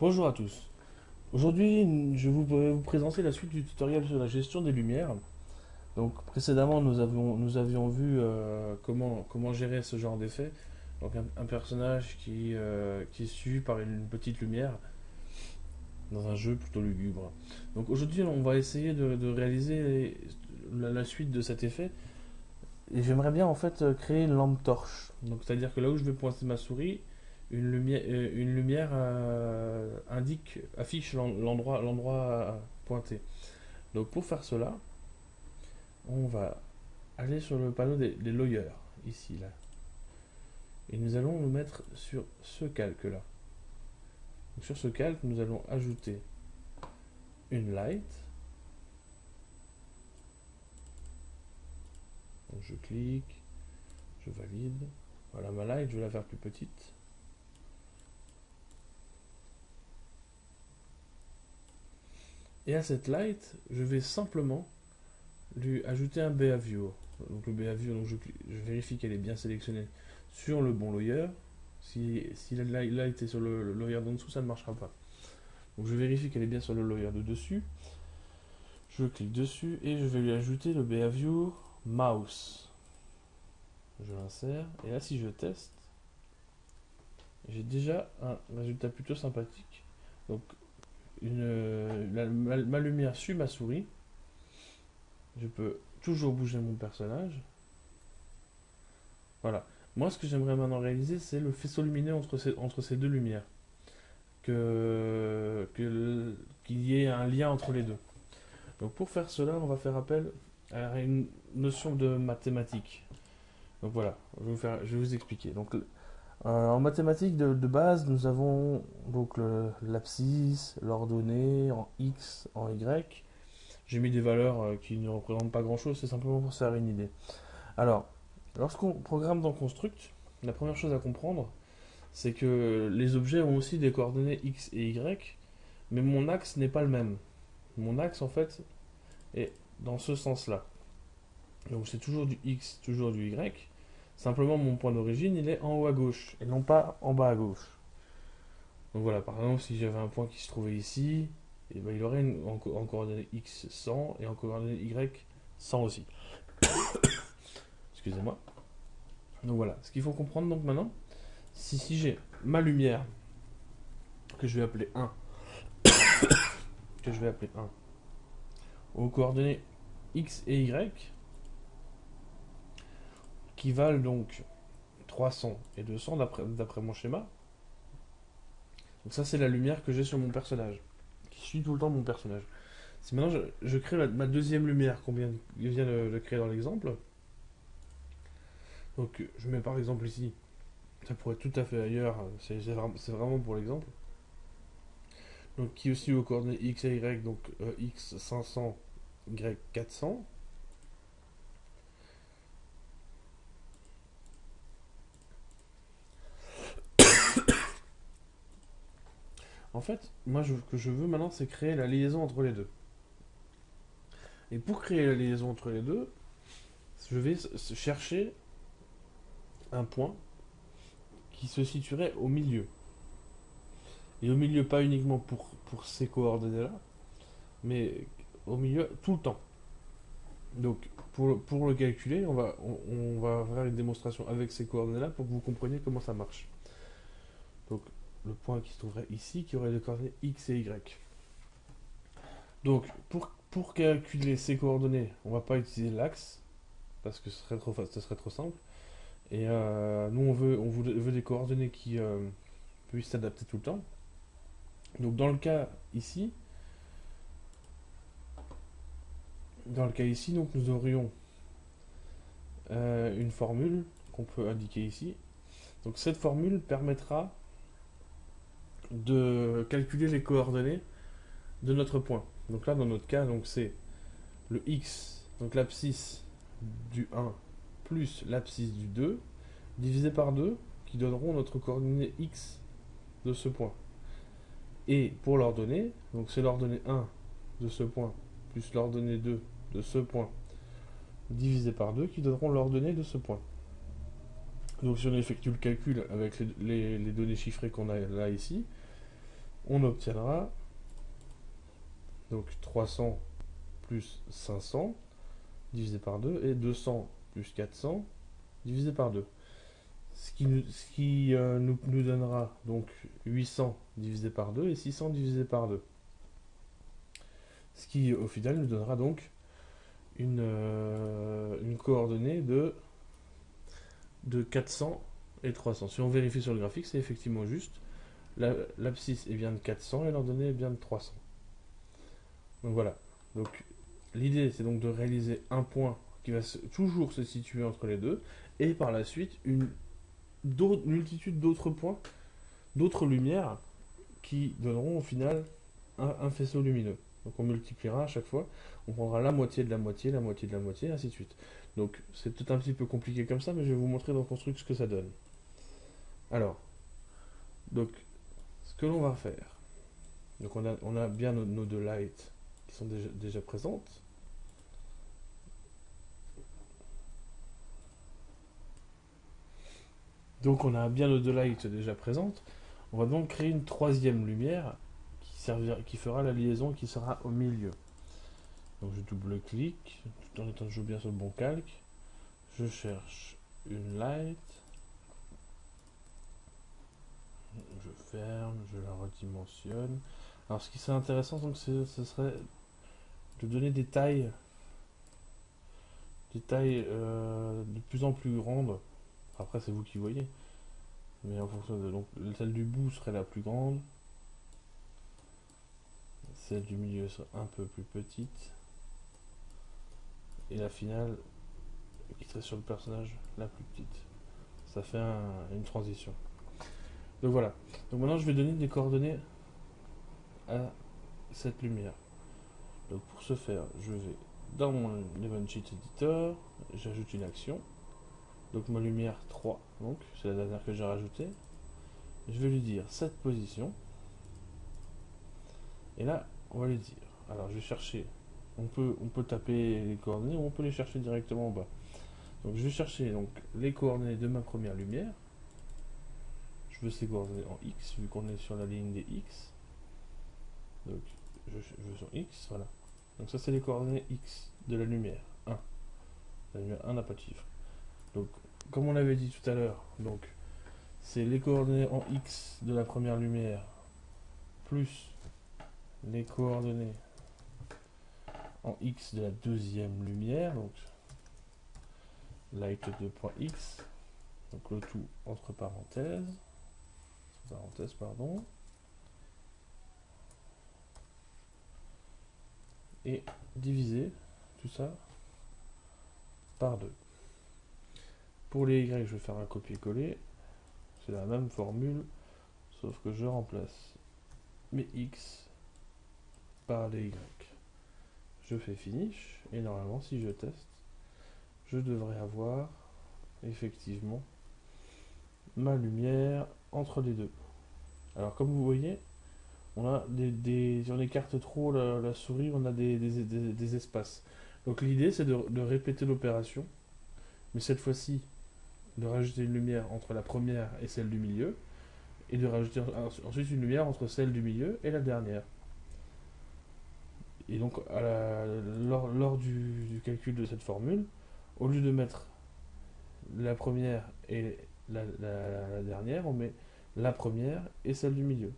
Bonjour à tous. Aujourd'hui, vais vous présenter la suite du tutoriel sur la gestion des lumières. Donc précédemment, nous avions vu comment gérer ce genre d'effet. Donc un personnage qui est suivi par une petite lumière dans un jeu plutôt lugubre. Donc aujourd'hui, on va essayer de réaliser la suite de cet effet. Et j'aimerais bien en fait créer une lampe torche. Donc c'est-à-dire que là où je vais pointer ma souris, une lumière affiche l'endroit pointé. Donc pour faire cela, on va aller sur le panneau des lawyers, ici, là. Et nous allons nous mettre sur ce calque-là. Donc sur ce calque, nous allons ajouter une light. Donc je clique, je valide. Voilà ma light, je vais la faire plus petite. Et à cette light, je vais simplement lui ajouter un behavior. Donc le behavior, donc je vérifie qu'elle est bien sélectionnée sur le bon lawyer. Si la light est sur le lawyer d'en dessous, ça ne marchera pas. Donc je vérifie qu'elle est bien sur le lawyer de dessus. Je clique dessus et je vais lui ajouter le behavior mouse. Je l'insère et là si je teste, j'ai déjà un résultat plutôt sympathique. Donc ma lumière suit ma souris. Je peux toujours bouger mon personnage. Voilà. Moi, ce que j'aimerais maintenant réaliser, c'est le faisceau lumineux entre ces deux lumières. Qu'il y ait un lien entre les deux. Donc pour faire cela, on va faire appel à une notion de mathématiques. Donc voilà, je vais vous expliquer. Donc en mathématiques de base, nous avons donc l'abscisse, l'ordonnée en x, en y. J'ai mis des valeurs qui ne représentent pas grand-chose, c'est simplement pour se faire une idée. Alors, lorsqu'on programme dans Construct, la première chose à comprendre, c'est que les objets ont aussi des coordonnées x et y, mais mon axe n'est pas le même. Mon axe, en fait, est dans ce sens-là. Donc c'est toujours du x, toujours du y. Simplement, mon point d'origine, il est en haut à gauche, et non pas en bas à gauche. Donc voilà, par exemple, si j'avais un point qui se trouvait ici, et ben, il aurait en coordonnées x 100 et en coordonnées y 100 aussi. Excusez-moi. Donc voilà, ce qu'il faut comprendre donc maintenant, si j'ai ma lumière, que je vais appeler 1, aux coordonnées x et y, qui valent donc 300 et 200 d'après mon schéma. Donc ça c'est la lumière que j'ai sur mon personnage, qui suit tout le temps mon personnage. Si maintenant je crée ma deuxième lumière qu'on vient de créer dans l'exemple, donc je mets par exemple ici, ça pourrait être tout à fait ailleurs, c'est vraiment pour l'exemple. Donc qui est aussi aux coordonnées x et y, donc x 500, y 400. En fait, moi, ce que je veux maintenant, c'est créer la liaison entre les deux. Et pour créer la liaison entre les deux, je vais chercher un point qui se situerait au milieu. Et au milieu, pas uniquement pour ces coordonnées-là, mais au milieu tout le temps. Donc, pour le calculer, on va faire une démonstration avec ces coordonnées-là pour que vous compreniez comment ça marche. Donc, le point qui se trouverait ici, qui aurait les coordonnées x et y. Donc, pour calculer ces coordonnées, on ne va pas utiliser l'axe, parce que ce serait trop simple. Et nous, veut des coordonnées qui puissent s'adapter tout le temps. Donc, dans le cas ici, donc, nous aurions une formule qu'on peut indiquer ici. Donc, cette formule permettra de calculer les coordonnées de notre point. Donc là, dans notre cas, donc c'est le x, donc l'abscisse du 1 plus l'abscisse du 2, divisé par 2, qui donneront notre coordonnée x de ce point. Et pour l'ordonnée, donc c'est l'ordonnée 1 de ce point, plus l'ordonnée 2 de ce point, divisé par 2, qui donneront l'ordonnée de ce point. Donc si on effectue le calcul avec les données chiffrées qu'on a là ici, on obtiendra donc 300 plus 500 divisé par 2 et 200 plus 400 divisé par 2. Ce qui nous donnera donc 800 divisé par 2 et 600 divisé par 2. Ce qui au final nous donnera donc une coordonnée de 400 et 300. Si on vérifie sur le graphique, c'est effectivement juste. L'abscisse est bien de 400 et l'ordonnée est bien de 300. Donc voilà. Donc l'idée c'est donc de réaliser un point qui va toujours se situer entre les deux et par la suite une multitude d'autres points, d'autres lumières qui donneront au final un faisceau lumineux. Donc on multipliera à chaque fois, on prendra la moitié de la moitié, la moitié de la moitié, et ainsi de suite. Donc c'est peut-être un petit peu compliqué comme ça, mais je vais vous montrer dans Construct ce que ça donne. Alors, donc ce que l'on va faire, donc on a bien nos deux lights qui sont déjà présentes. Donc on a bien nos deux lights déjà présentes. On va donc créer une troisième lumière qui fera la liaison qui sera au milieu. Donc je double-clique, tout en étant toujours bien sur le bon calque. Je cherche une light. Je ferme, je la redimensionne. Alors ce qui serait intéressant, donc, ce serait de donner des tailles de plus en plus grandes. Après c'est vous qui voyez. Mais en fonction de... Donc celle du bout serait la plus grande. Celle du milieu serait un peu plus petite. Et la finale, qui serait sur le personnage, la plus petite. Ça fait une transition. Donc voilà. Donc maintenant je vais donner des coordonnées à cette lumière. Donc pour ce faire, je vais dans mon Event Sheet Editor, j'ajoute une action. Donc ma lumière 3, donc c'est la dernière que j'ai rajoutée. Je vais lui dire cette position. Et là, on va lui dire. Alors je vais chercher. On peut taper les coordonnées ou on peut les chercher directement en bas. Donc je vais chercher donc, les coordonnées de ma première lumière. Je veux ces coordonnées en X, vu qu'on est sur la ligne des X. Donc je veux sur X, voilà. Donc ça c'est les coordonnées X de la lumière 1. La lumière 1 n'a pas de chiffre. Donc comme on l'avait dit tout à l'heure, donc c'est les coordonnées en X de la première lumière plus les coordonnées en X de la deuxième lumière, donc light2.x, donc le tout entre parenthèses, pardon, et diviser tout ça par 2. Pour les Y, je vais faire un copier-coller, c'est la même formule, sauf que je remplace mes X par les Y. Je fais finish, et normalement, si je teste, je devrais avoir effectivement ma lumière entre les deux. Alors comme vous voyez, on a si on écarte trop la souris, on a des espaces. Donc l'idée c'est de répéter l'opération, mais cette fois-ci de rajouter une lumière entre la première et celle du milieu, et de rajouter ensuite une lumière entre celle du milieu et la dernière. Et donc lors du calcul de cette formule, au lieu de mettre la première et la dernière, on met la première et celle du milieu.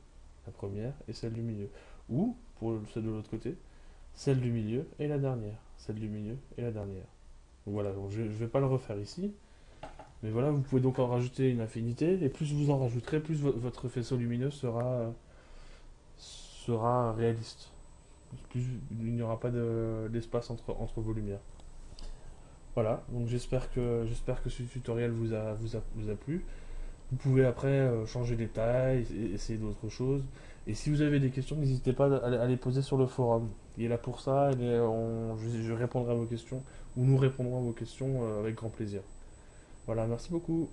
La première et celle du milieu. Ou, pour celle de l'autre côté, celle du milieu et la dernière. Celle du milieu et la dernière. Donc voilà, donc je ne vais pas le refaire ici. Mais voilà, vous pouvez donc en rajouter une infinité. Et plus vous en rajouterez, plus votre faisceau lumineux sera réaliste. Plus il n'y aura pas d'espace entre vos lumières. Voilà, donc j'espère que ce tutoriel vous a plu. Vous pouvez après changer les tailles, essayer d'autres choses. Et si vous avez des questions, n'hésitez pas à les poser sur le forum. Il est là pour ça, je répondrai à vos questions, ou nous répondrons à vos questions avec grand plaisir. Voilà, merci beaucoup.